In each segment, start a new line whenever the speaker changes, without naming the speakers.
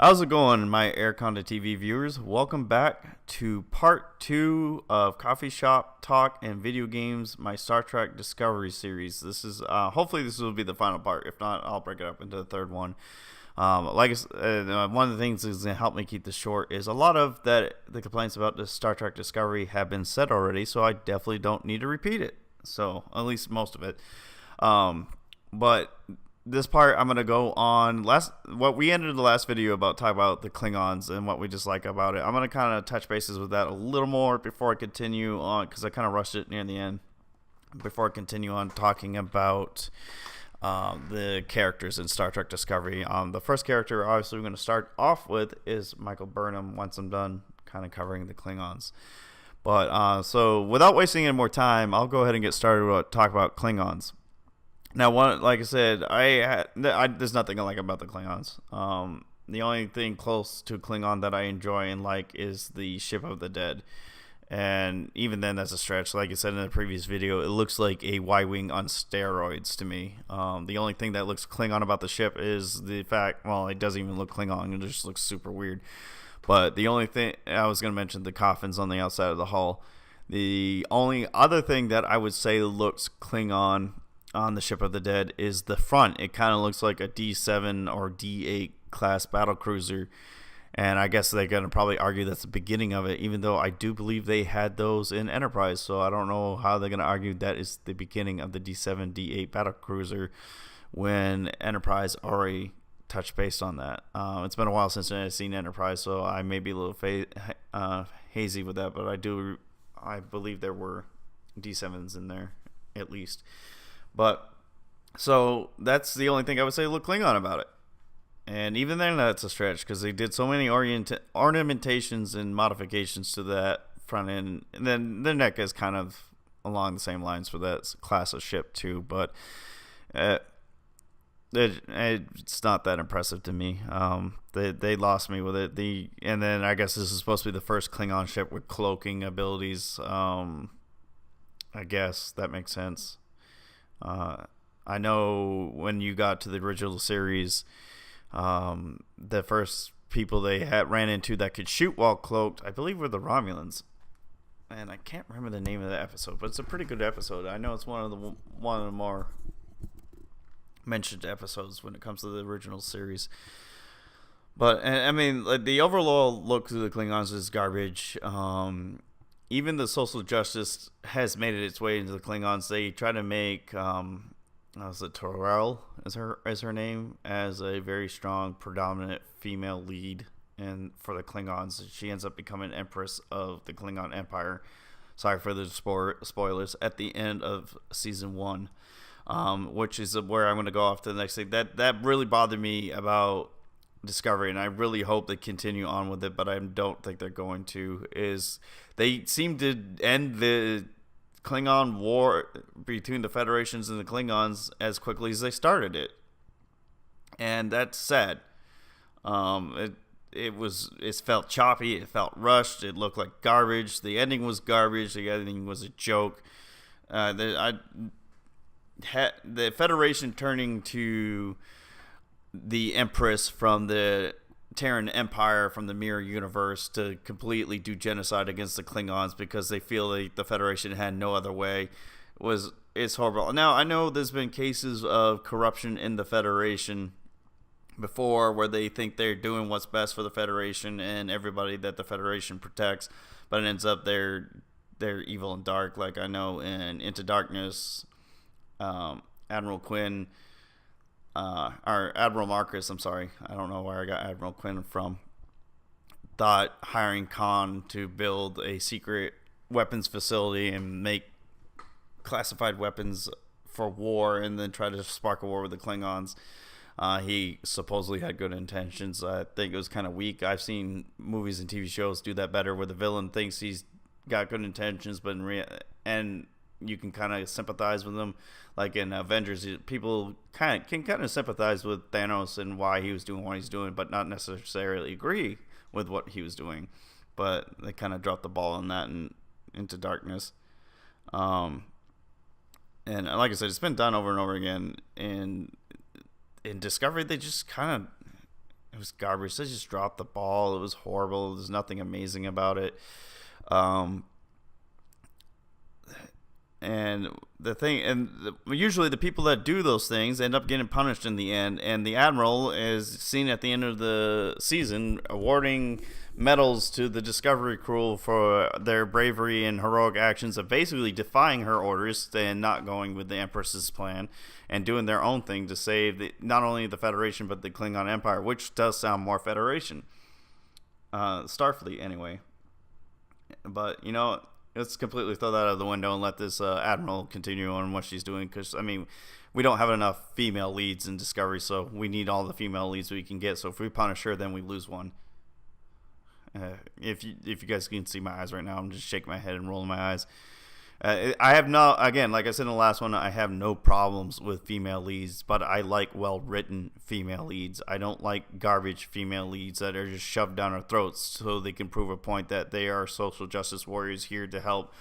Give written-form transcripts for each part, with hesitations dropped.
How's it going, my Airconda TV viewers? Welcome back to part 2 of Coffee Shop Talk and Video Games, my Star Trek Discovery series. This is hopefully this will be the final part. If not, I'll break it up into the third one. One of the things that's going to help me keep this short is a lot of the complaints about the Star Trek Discovery have been said already, so I definitely don't need to repeat it. So at least most of it. But this part I'm gonna go on what we ended the last video about talking about the Klingons and what we dislike about it. I'm gonna kind of touch bases with that a little more before I continue on, because I kind of rushed it near the end. Before I continue on talking about the characters in Star Trek Discovery, the first character obviously we're going to start off with is Michael Burnham. Once I'm done kind of covering the Klingons, but so without wasting any more time, I'll go ahead and get started with talk about Klingons. Now, like I said, there's nothing I like about the Klingons. The only thing close to Klingon that I enjoy and like is the Ship of the Dead. And even then, that's a stretch. Like I said in the previous video, it looks like a Y-Wing on steroids to me. The only thing that looks Klingon about the ship is the fact, well, it doesn't even look Klingon. It just looks super weird. But the only thing, I was going to mention the coffins on the outside of the hull. The only other thing that I would say looks Klingon on the Ship of the Dead is the front. It kind of looks like a D7 or D8 class battlecruiser, and I guess they're going to probably argue that's the beginning of it, even though I do believe they had those in Enterprise, so I don't know how they're going to argue that is the beginning of the D7, D8 battlecruiser when Enterprise already touched base on that. It's been a while since I've seen Enterprise, so I may be a little hazy with that, but I believe there were D7s in there, at least. But, so, that's the only thing I would say look Klingon about it. And even then, that's a stretch, because they did so many ornamentations and modifications to that front end. And then their neck is kind of along the same lines for that class of ship, too. But it's not that impressive to me. They lost me with it. And then I guess this is supposed to be the first Klingon ship with cloaking abilities. I guess that makes sense. I know when you got to the original series, the first people they ran into that could shoot while cloaked, I believe, were the Romulans. And I can't remember the name of the episode, but it's a pretty good episode. I know it's one of the more mentioned episodes when it comes to the original series. But I mean, like, the overall look of the Klingons is garbage. Even the social justice has made it its way into the Klingons. They try to make Torel is her name, as a very strong, predominant female lead, and for the Klingons, she ends up becoming Empress of the Klingon Empire. Sorry for the spoilers at the end of season 1, which is where I'm going to go off to the next thing. That really bothered me about Discovery, and I really hope they continue on with it, but I don't think they're going to. Is they seem to end the Klingon war between the Federations and the Klingons as quickly as they started it, and that's sad. It felt choppy, it felt rushed, it looked like garbage. The ending was garbage. The ending was a joke. The Federation turning to the Empress from the Terran Empire, from the Mirror Universe, to completely do genocide against the Klingons because they feel like the Federation had no other way it's horrible. Now, I know there's been cases of corruption in the Federation before, where they think they're doing what's best for the Federation and everybody that the Federation protects, but it ends up they're evil and dark. Like, I know in Into Darkness, Admiral Quinn, or Admiral Marcus, I'm sorry, I don't know where I got Admiral Quinn from, thought hiring Khan to build a secret weapons facility and make classified weapons for war and then try to spark a war with the Klingons. He supposedly had good intentions. I think it was kind of weak. I've seen movies and TV shows do that better, where the villain thinks he's got good intentions, but and you can kind of sympathize with him. Like in Avengers, people can kind of sympathize with Thanos and why he was doing what he's doing, but not necessarily agree with what he was doing. But they kind of dropped the ball on that and Into Darkness. And like I said, it's been done over and over again. And in Discovery, they just kind of it was garbage. They just dropped the ball. It was horrible. There's nothing amazing about it. Um, and usually the people that do those things end up getting punished in the end. And the Admiral is seen at the end of the season awarding medals to the Discovery crew for their bravery and heroic actions of basically defying her orders and not going with the Empress's plan and doing their own thing to save not only the Federation but the Klingon Empire, which does sound more Federation. Starfleet, anyway. But, let's completely throw that out of the window and let this Admiral continue on what she's doing, because, we don't have enough female leads in Discovery, so we need all the female leads we can get. So if we punish her, then we lose one. If you guys can see my eyes right now, I'm just shaking my head and rolling my eyes. I have no, again, like I said in the last one, I have no problems with female leads, but I like well-written female leads. I don't like garbage female leads that are just shoved down our throats so they can prove a point that they are social justice warriors here to help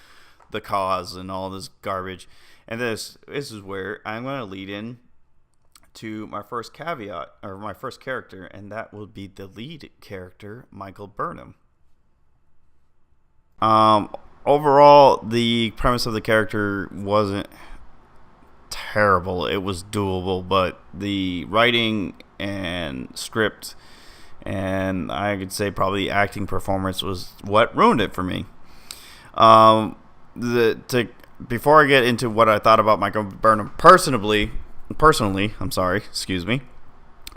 the cause and all this garbage. And this is where I'm going to lead in to my first caveat, or my first character, and that will be the lead character, Michael Burnham. Overall, the premise of the character wasn't terrible. It was doable, but the writing and script, and I could say probably the acting performance, was what ruined it for me. Before I get into what I thought about Michael Burnham personally, I'm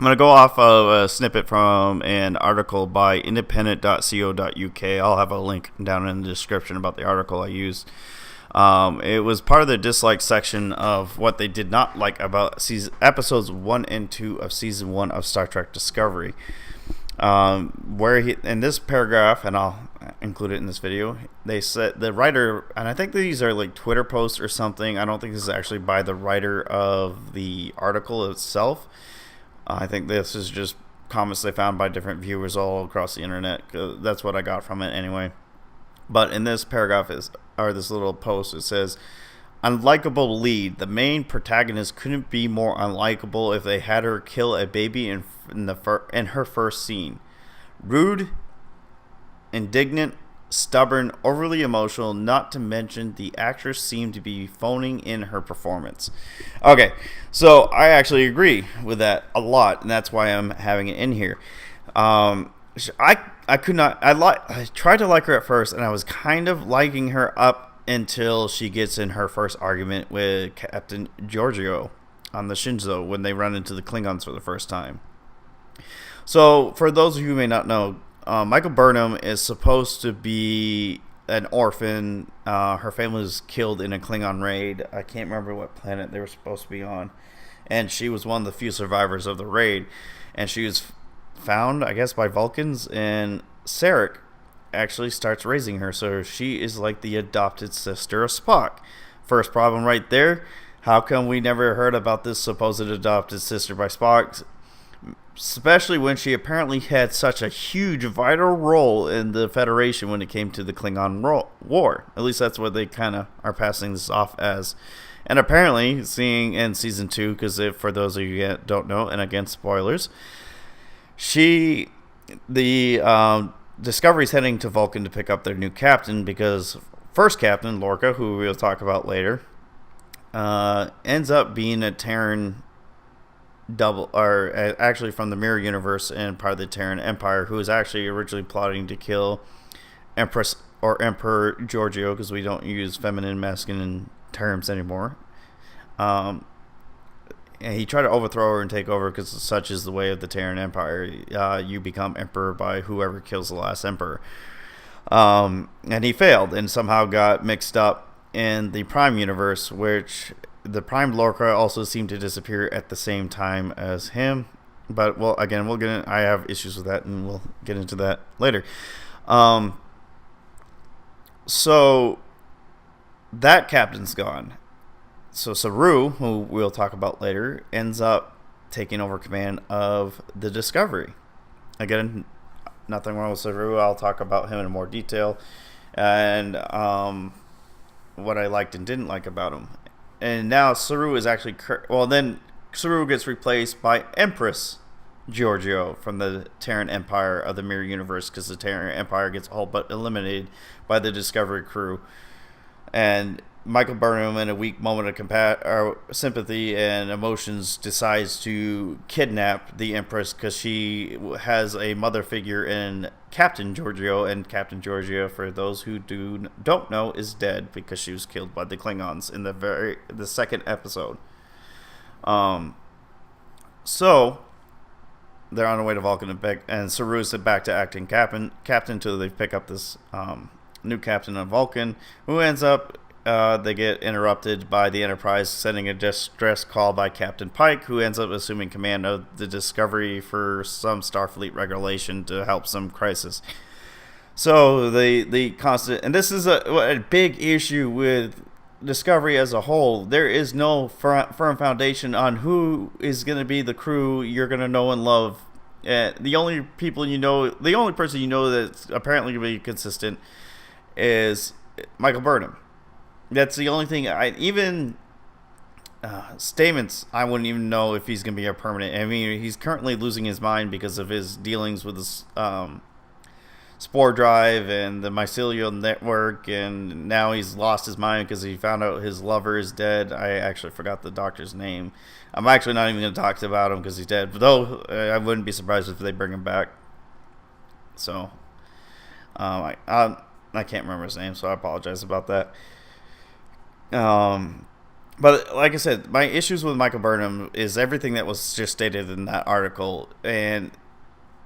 going to go off of a snippet from an article by independent.co.uk. I'll have a link down in the description about the article I used. It was part of the dislike section of what they did not like about episodes 1 and 2 of season 1 of Star Trek Discovery. Where in this paragraph, and I'll include it in this video, they said the writer, and I think these are like Twitter posts or something. I don't think this is actually by the writer of the article itself. I think this is just comments they found by different viewers all across the internet. That's what I got from it anyway. But in this paragraph this little post, it says, "Unlikable lead. The main protagonist couldn't be more unlikable if they had her kill a baby in her first scene. Rude, indignant, stubborn, overly emotional, not to mention the actress seemed to be phoning in her performance." Okay, so I actually agree with that a lot, and that's why I'm having it in here. I tried to like her at first, and I was kind of liking her up until she gets in her first argument with Captain Georgio on the Shinzo when they run into the Klingons for the first time. So, for those of you who may not know, Michael Burnham is supposed to be an orphan. Her family was killed in a Klingon raid. I can't remember what planet they were supposed to be on. And she was one of the few survivors of the raid. And she was found, I guess, by Vulcans. And Sarek actually starts raising her. So she is like the adopted sister of Spock. First problem right there. How come we never heard about this supposed adopted sister by Spock? Especially when she apparently had such a huge vital role in the Federation when it came to the Klingon War. At least that's what they kind of are passing this off as. And apparently, seeing in season 2, because for those of you that don't know, and again, spoilers, the Discovery's heading to Vulcan to pick up their new captain, because first captain, Lorca, who we'll talk about later, ends up being a Terran actually from the Mirror Universe and part of the Terran Empire, who was actually originally plotting to kill Empress or Emperor Georgio, because we don't use feminine masculine terms anymore. And he tried to overthrow her and take over, because such is the way of the Terran Empire. You become emperor by whoever kills the last emperor. And he failed and somehow got mixed up in the Prime Universe, which the Prime Lorca also seemed to disappear at the same time as him. But, well, again, I have issues with that, and we'll get into that later. So that captain's gone. So Saru, who we'll talk about later, ends up taking over command of the Discovery. Again, nothing wrong with Saru. I'll talk about him in more detail, and what I liked and didn't like about him. And now Saru is actually... then Saru gets replaced by Empress Georgio from the Terran Empire of the Mirror Universe, because the Terran Empire gets all but eliminated by the Discovery crew. And Michael Burnham, in a weak moment of sympathy and emotions, decides to kidnap the Empress because she has a mother figure in Captain Georgio. And Captain Georgio, for those who don't know, is dead because she was killed by the Klingons in the second episode. So they're on the way to Vulcan, and Saru's back to acting captain until they pick up this new captain on Vulcan, who ends up they get interrupted by the Enterprise sending a distress call by Captain Pike, who ends up assuming command of the Discovery for some Starfleet regulation to help some crisis. So the constant, and this is a big issue with Discovery as a whole. There is no firm foundation on who is going to be the crew you're going to know and love. The only person you know that's apparently going to be consistent is Michael Burnham. That's the only thing. Stamets, I wouldn't even know if he's going to be a permanent. I mean, he's currently losing his mind because of his dealings with his spore drive and the mycelial network, and now he's lost his mind because he found out his lover is dead. I actually forgot the doctor's name. I'm actually not even going to talk about him because he's dead, but though I wouldn't be surprised if they bring him back. So I can't remember his name, so I apologize about that. But like I said, my issues with Michael Burnham is everything that was just stated in that article, and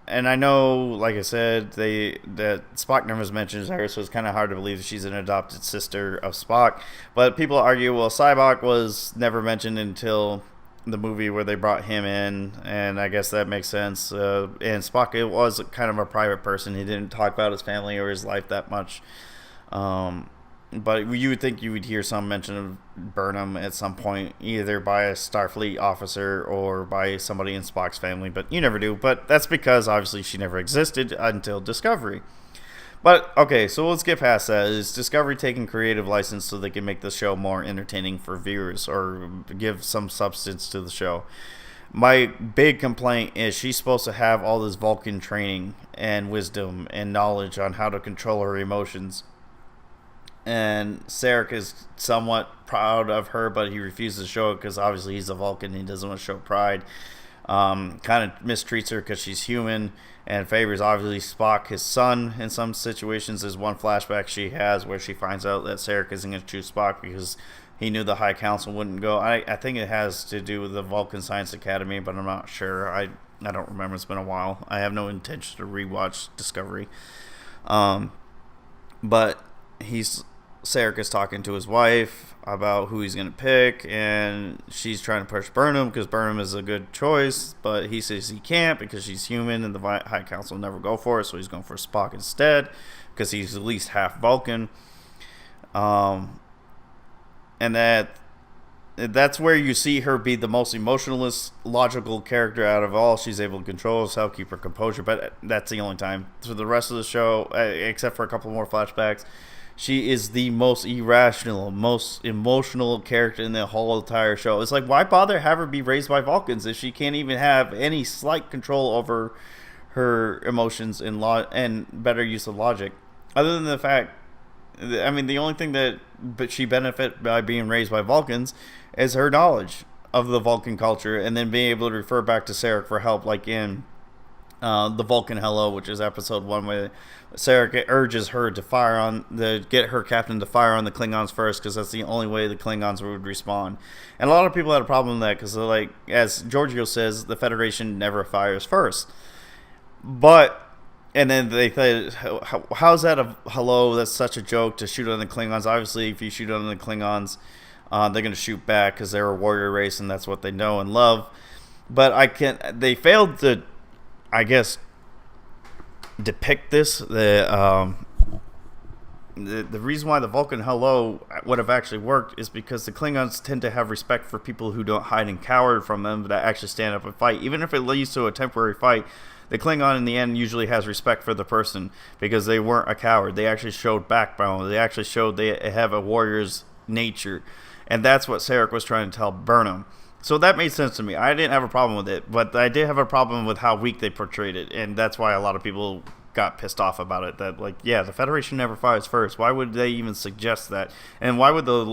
I know, like I said, that Spock never was mentioned her, so it's kind of hard to believe that she's an adopted sister of Spock. But people argue, well, Sybok was never mentioned until the movie where they brought him in, and I guess that makes sense. And Spock, it was kind of a private person. He didn't talk about his family or his life that much. But you would think you would hear some mention of Burnham at some point, either by a Starfleet officer or by somebody in Spock's family, but you never do. But that's because, obviously, she never existed until Discovery. But, okay, so let's get past that. Is Discovery taking creative license so they can make the show more entertaining for viewers or give some substance to the show? My big complaint is she's supposed to have all this Vulcan training and wisdom and knowledge on how to control her emotions. And Sarek is somewhat proud of her, but he refuses to show it because obviously he's a Vulcan. He doesn't want to show pride. Kind of mistreats her because she's human and favors obviously Spock, his son, in some situations. There's one flashback she has where she finds out that Sarek isn't going to choose Spock because he knew the High Council wouldn't go. I think it has to do with the Vulcan Science Academy, but I'm not sure. I don't remember. It's been a while. I have no intention to rewatch Discovery. But Sarek is talking to his wife about who he's going to pick, and she's trying to push Burnham because Burnham is a good choice, but he says he can't because she's human and the High Council will never go for it, so he's going for Spock instead because he's at least half Vulcan. And that's where you see her be the most emotionless, logical character out of all. She's able to control herself, keep her composure, but that's the only time. For the rest of the show, except for a couple more flashbacks, she is the most irrational, most emotional character in the whole entire show. It's like, why bother have her be raised by Vulcans if she can't even have any slight control over her emotions and better use of logic? Other than the fact, I mean, the only thing that she benefit by being raised by Vulcans is her knowledge of the Vulcan culture, and then being able to refer back to Sarek for help, like in the Vulcan Hello, which is episode 1, where Sarek urges her to get her captain to fire on the Klingons first, because that's the only way the Klingons would respond. And a lot of people had a problem with that, because, like, as Georgio says, the Federation never fires first. And then they said, how's that a hello? That's such a joke to shoot on the Klingons. Obviously, if you shoot on the Klingons, they're going to shoot back because they're a warrior race, and that's what they know and love. But they failed to, I guess, depict this. The reason why the Vulcan hello would have actually worked is because the Klingons tend to have respect for people who don't hide and cower from them, that actually stand up and fight. Even if it leads to a temporary fight, the Klingon in the end usually has respect for the person because they weren't a coward. They actually showed backbone. They actually showed they have a warrior's nature. And that's what Sarek was trying to tell Burnham. So that made sense to me. I didn't have a problem with it, but I did have a problem with how weak they portrayed it, and that's why a lot of people got pissed off about it. That, like, yeah, the Federation never fires first. Why would they even suggest that? And why would the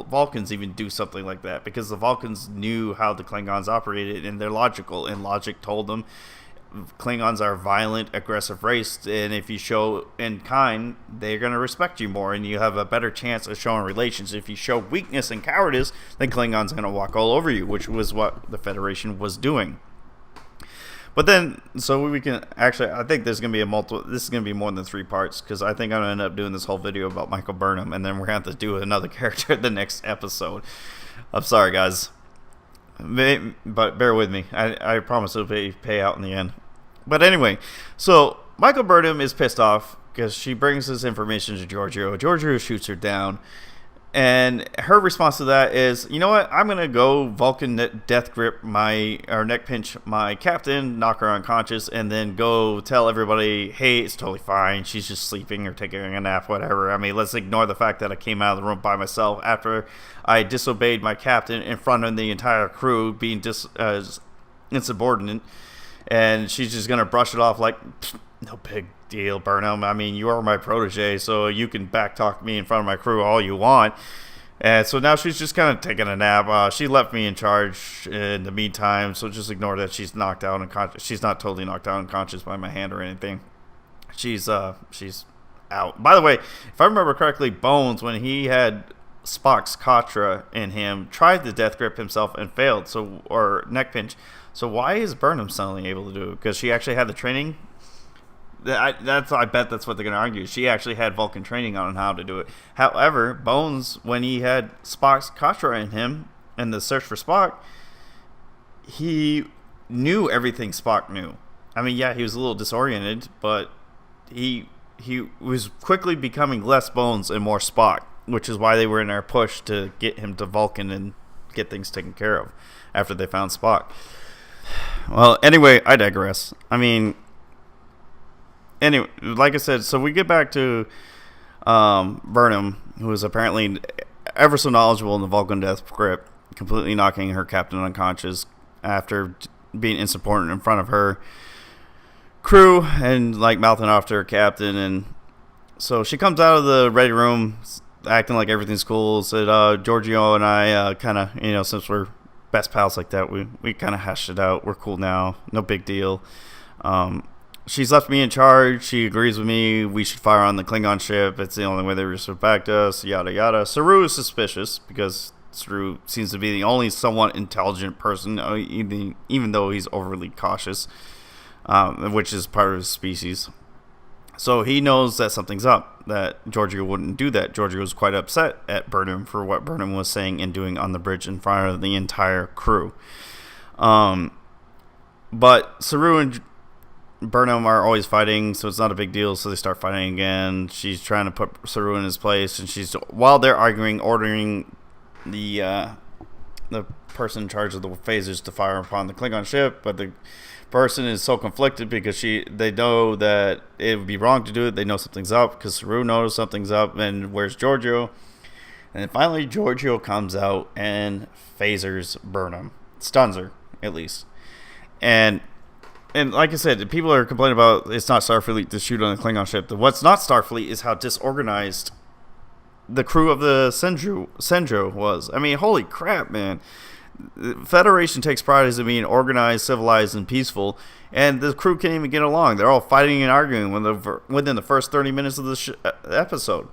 Vulcans even do something like that? Because the Vulcans knew how the Klingons operated, and they're logical, and logic told them Klingons are a violent, aggressive race, and if you show in kind, they're going to respect you more, and you have a better chance of showing relations. If you show weakness and cowardice, then Klingons are going to walk all over you, which was what the Federation was doing. But then, so we can actually, I think there's going to be this is going to be more than 3 parts, because I think I'm going to end up doing this whole video about Michael Burnham, and then we're going to have to do another character the next episode. I'm sorry, guys. But bear with me. I promise it'll pay out in the end. But anyway, so Michael Burnham is pissed off because she brings this information to Georgio. Georgio shoots her down. And her response to that is, you know what? I'm going to go Vulcan death grip neck pinch my captain, knock her unconscious, and then go tell everybody, hey, it's totally fine. She's just sleeping or taking a nap, whatever. I mean, let's ignore the fact that I came out of the room by myself after I disobeyed my captain in front of the entire crew, being insubordinate. And she's just going to brush it off like, no big deal, Burnham. I mean, you are my protege, so you can backtalk me in front of my crew all you want. And so now she's just kind of taking a nap. She left me in charge in the meantime, so just ignore that she's knocked out unconscious. She's not totally knocked out unconscious by my hand or anything. She's out. By the way, if I remember correctly, Bones, when he had Spock's Katra in him, tried the death grip himself and failed, or neck pinch. So why is Burnham suddenly able to do it? Because she actually had the training. I bet that's what they're going to argue. She actually had Vulcan training on how to do it. However, Bones, when he had Spock's Katra in him and the search for Spock, he knew everything Spock knew. I mean, yeah, he was a little disoriented, but he was quickly becoming less Bones and more Spock, which is why they were in their push to get him to Vulcan and get things taken care of after they found Spock. Well, anyway, I digress. I mean, anyway, like I said, so we get back to Burnham, who is apparently ever so knowledgeable in the Vulcan death grip, completely knocking her captain unconscious after being insubordinate in front of her crew and like mouthing off to her captain. And so she comes out of the ready room acting like everything's cool. Said Georgio and I kind of, since we're best pals like that, we kind of hashed it out. We're cool now, no big deal. She's left me in charge. She agrees with me. We should fire on the Klingon ship. It's the only way they respect us, yada yada. Saru is suspicious because Saru seems to be the only somewhat intelligent person, even though he's overly cautious, which is part of his species. So he knows that something's up, that Georgio wouldn't do that. Georgio was quite upset at Burnham for what Burnham was saying and doing on the bridge in front of the entire crew. But Saru and Burnham are always fighting, so it's not a big deal, so they start fighting again. She's trying to put Saru in his place, and while they're arguing, ordering the person in charge of the phasers to fire upon the Klingon ship, but the person is so conflicted because they know that it would be wrong to do it. They know something's up because Saru knows something's up, and where's Georgio? And then finally Georgio comes out and phasers Burnham, stuns her at least. And like I said, people are complaining about it's not Starfleet to shoot on the Klingon ship. What's not Starfleet is how disorganized the crew of the Senjo was. I mean, holy crap, man. The Federation takes pride as being organized, civilized, and peaceful, and the crew can't even get along. They're all fighting and arguing within the first 30 minutes of the episode.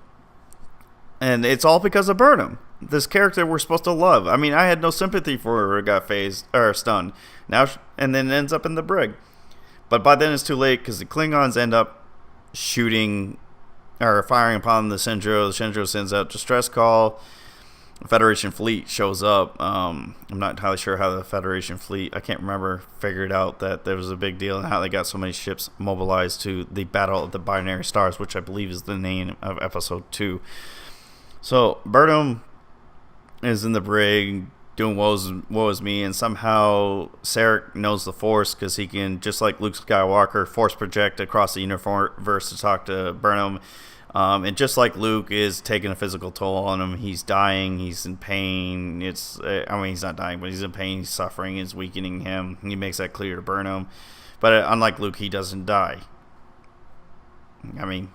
And it's all because of Burnham, this character we're supposed to love. I mean, I had no sympathy for her who got phased or stunned. And then ends up in the brig. But by then it's too late because the Klingons end up shooting or firing upon the Senjo. The Senjo sends out distress call. The Federation fleet shows up. I'm not entirely sure how the Federation fleet, I can't remember, figured out that there was a big deal and how they got so many ships mobilized to the Battle of the Binary Stars, which I believe is the name of episode 2. So Burnham is in the brig doing woe is me, and somehow Sarek knows the Force because he can, just like Luke Skywalker, force project across the universe to talk to Burnham. And just like Luke is taking a physical toll on him, he's dying, he's in pain. He's not dying, but he's in pain, he's suffering, it's weakening him. He makes that clear to Burnham. But unlike Luke, he doesn't die. I mean,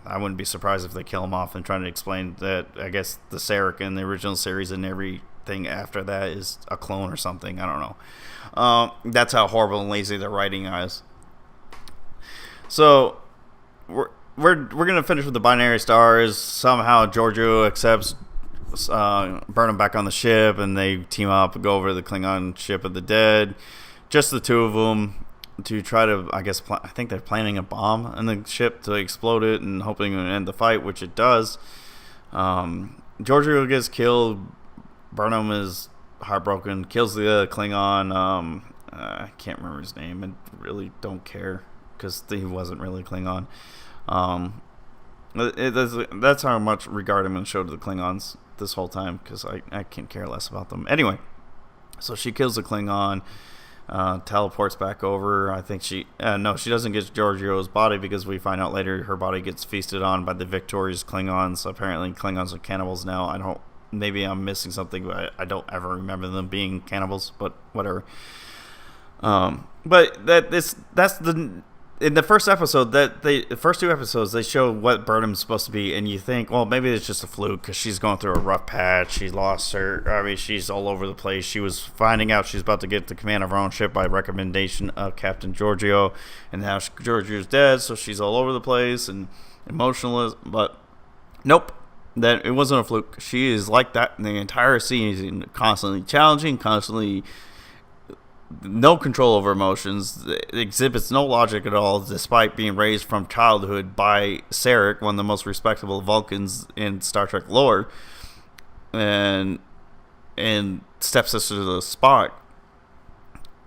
I wouldn't be surprised if they kill him off and try to explain that, I guess, the Sarek in the original series and everything after that is a clone or something. I don't know. That's how horrible and lazy their writing is. So, we're gonna finish with the binary stars. Somehow Georgio accepts Burnham back on the ship, and they team up and go over to the Klingon ship of the dead. Just the two of them to try to, I guess, I think they're planning a bomb on the ship to explode it and hoping to end the fight, which it does. Georgio gets killed. Burnham is heartbroken. Kills the Klingon. I can't remember his name. I really don't care because he wasn't really Klingon. That's how much regard I'm going to show to the Klingons this whole time, because I can't care less about them. Anyway, so she kills the Klingon, teleports back over. I think she doesn't get Georgio's body, because we find out later her body gets feasted on by the victorious Klingons. Apparently Klingons are cannibals now. Maybe I'm missing something, but I don't ever remember them being cannibals, but whatever. But that's in the first episode, the first two episodes, they show what Burnham's supposed to be, and you think, well, maybe it's just a fluke because she's going through a rough patch. She lost she's all over the place. She was finding out she's about to get the command of her own ship by recommendation of Captain Georgio, and now Georgio's dead, so she's all over the place and emotionless. But nope, that it wasn't a fluke. She is like that in the entire season, constantly challenging, constantly no control over emotions, exhibits no logic at all, despite being raised from childhood by Sarek, one of the most respectable Vulcans in Star Trek lore, and stepsister to the Spock.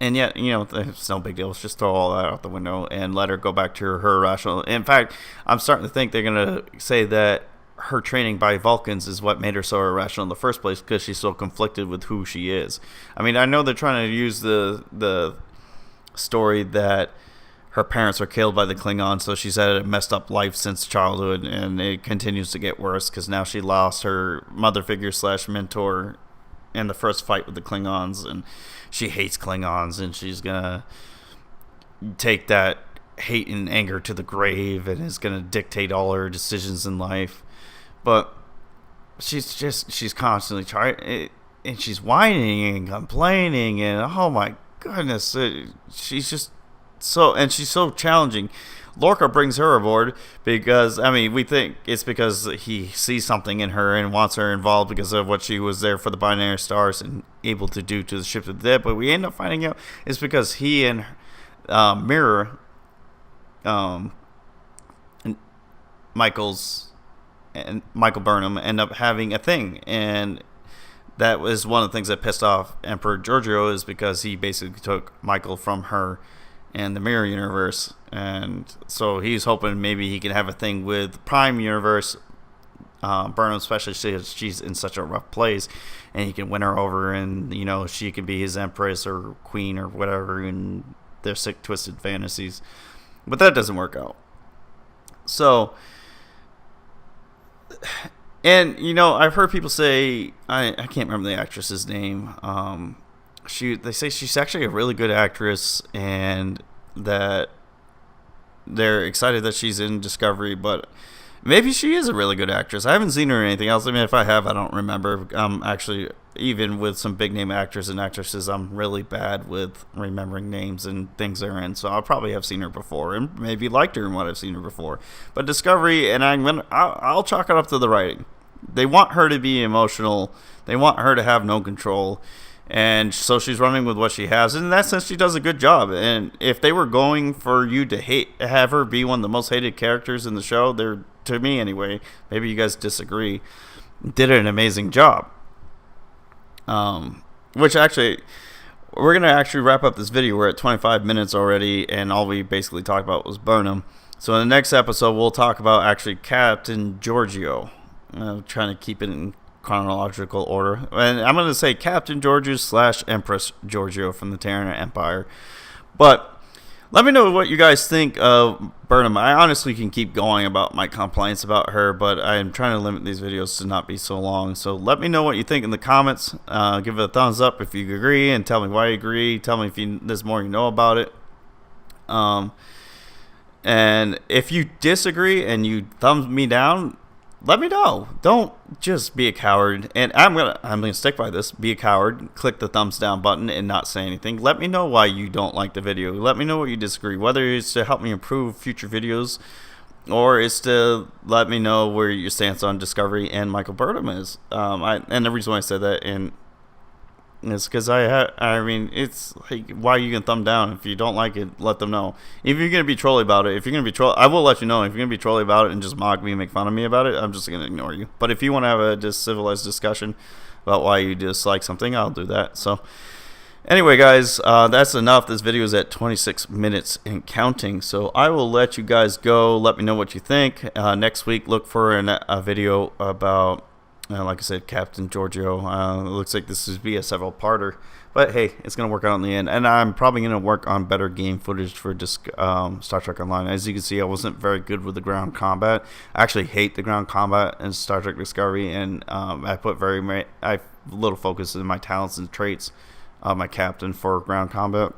And yet, it's no big deal. Let's just throw all that out the window and let her go back to her rational. In fact, I'm starting to think they're going to say that her training by Vulcans is what made her so irrational in the first place, because she's so conflicted with who she is. I mean, I know they're trying to use the story that her parents were killed by the Klingons, so she's had a messed up life since childhood, and it continues to get worse because now she lost her mother figure / mentor in the first fight with the Klingons, and she hates Klingons, and she's gonna take that hate and anger to the grave, and is gonna dictate all her decisions in life. But she's constantly trying, and she's whining and complaining, and oh my goodness, she's just she's so challenging. Lorca brings her aboard because, we think it's because he sees something in her and wants her involved because of what she was there for the binary stars and able to do to the ship of the dead. But we end up finding out it's because he and Mirror, Michael Burnham, end up having a thing, and that was one of the things that pissed off Emperor Georgio, is because he basically took Michael from her and the Mirror Universe, and so he's hoping maybe he can have a thing with Prime Universe, Burnham, especially since she's in such a rough place, and he can win her over, and she can be his empress or queen or whatever in their sick, twisted fantasies. But that doesn't work out. So, and I've heard people say, I can't remember the actress's name. They say she's actually a really good actress, and that they're excited that she's in Discovery, but maybe she is a really good actress. I haven't seen her in anything else. If I have, I don't remember. Actually, even with some big name actors and actresses, I'm really bad with remembering names and things they're in. So I probably have seen her before, and maybe liked her in what I've seen her before. But Discovery, and I'll chalk it up to the writing. They want her to be emotional. They want her to have no control. And so she's running with what she has. And in that sense, she does a good job. And if they were going for you to have her be one of the most hated characters in the show, to me anyway, maybe you guys disagree, did an amazing job. Which actually, we're going to actually wrap up this video. We're at 25 minutes already, and all we basically talked about was Burnham. So in the next episode, we'll talk about actually Captain Georgio. Trying to keep it in chronological order. And I'm going to say Captain Georgio / Empress Georgio from the Terran Empire. But Let me know what you guys think of Burnham. I honestly can keep going about my complaints about her, but I am trying to limit these videos to not be so long. So let me know what you think in the comments. Give it a thumbs up if you agree, and tell me why you agree. Tell me if there's more you know about it. And if you disagree and you thumb me down, let me know. Don't just be a coward. And I'm gonna stick by this. Be a coward. Click the thumbs down button and not say anything. Let me know why you don't like the video. Let me know what you disagree. Whether it's to help me improve future videos, or it's to let me know where your stance on Discovery and Michael Burnham is. And the reason why I said that it's because I mean, it's like, why are you gonna thumb down? If you don't like it, let them know. If you're gonna be trolly about it, I will let you know. If you're gonna be trolly about it and just mock me and make fun of me about it, I'm just gonna ignore you. But if you want to have a just civilized discussion about why you dislike something, I'll do that. So anyway, guys, that's enough. This video is at 26 minutes and counting, so I will let you guys go. Let me know what you think. Next week, look for a video about, like I said, Captain Georgio. It looks like this is be a several-parter, but hey, it's gonna work out in the end. And I'm probably gonna work on better game footage for Star Trek Online. As you can see, I wasn't very good with the ground combat. I actually hate the ground combat in Star Trek Discovery, and I put little focus in my talents and traits of my captain for ground combat.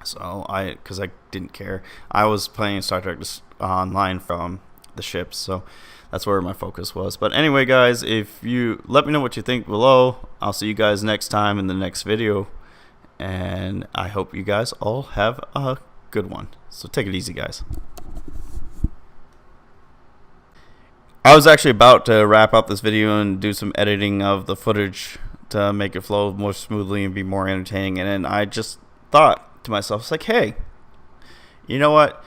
So because I didn't care. I was playing Star Trek Online from the ships, so that's where my focus was. But anyway, guys, if you let me know what you think below, I'll see you guys next time in the next video, and I hope you guys all have a good one. So take it easy, guys. I was actually about to wrap up this video and do some editing of the footage to make it flow more smoothly and be more entertaining, and then I just thought to myself, it's like, hey, you know what?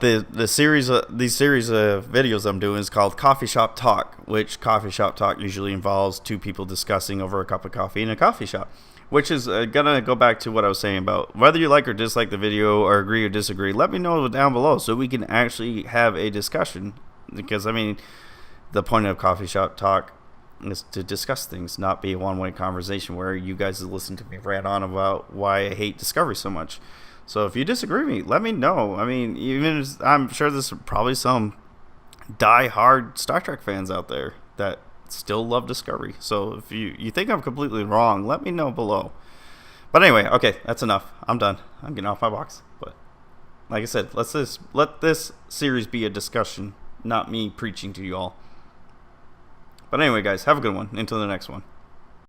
These series of videos I'm doing is called Coffee Shop Talk, which coffee shop talk usually involves two people discussing over a cup of coffee in a coffee shop, which is gonna go back to what I was saying about whether you like or dislike the video or agree or disagree. Let me know down below so we can actually have a discussion, because I mean, the point of Coffee Shop Talk is to discuss things, not be a one-way conversation where you guys listen to me rant on about why I hate Discovery so much. So if you disagree with me, let me know. I mean, I'm sure there's probably some die-hard Star Trek fans out there that still love Discovery. So if you think I'm completely wrong, let me know below. But anyway, okay, that's enough. I'm done. I'm getting off my box. But like I said, let this series be a discussion, not me preaching to you all. But anyway, guys, have a good one. Until the next one.